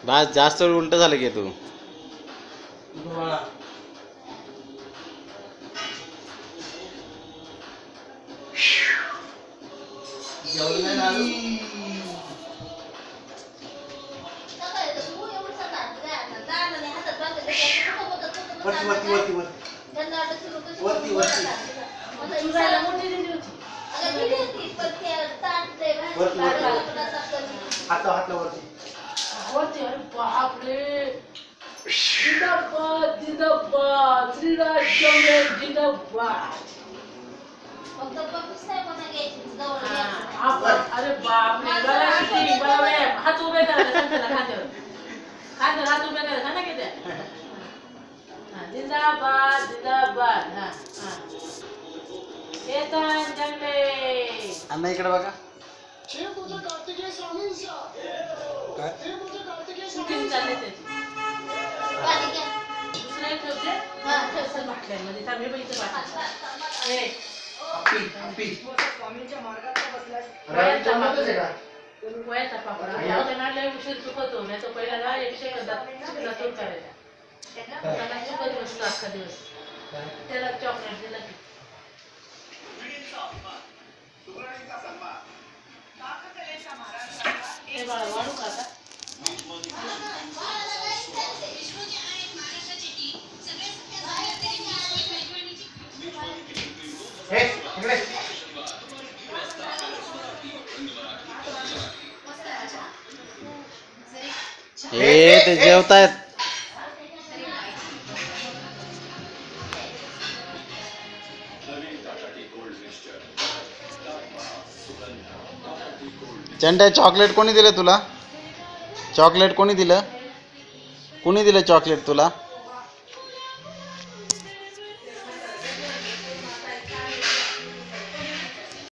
बस जास्त उलट झालं की तू बापरे जिंदाबाद जिंदाबाद श्रीराज जिंदाबाद अरे बापरे हात उभे करायला सांगते ना खांद्यावर हात उभे करायला सांग ना किती जिंदाबाद जिंदाबाद येतान जंगले अण्णा इकडे बघा शूटिंग चालले त्याची दुसरं एक ठेवते ठेवसल बाटल्यांमध्ये थांबे बाईचं बाटलं वयाचा पापड त्यांना उशीर चुकतो नाही तो पहिला 1 सेकंदात चुकून करायचा त्याला चुकत बसतो अख्खा दिवस त्याला चॉकलेट दिलं की हे बाळा वाढू का आता ते जेवतायत चंटा चॉकलेट कोणी दिलं तुला चॉकलेट कोणी दिलं चॉकलेट तुला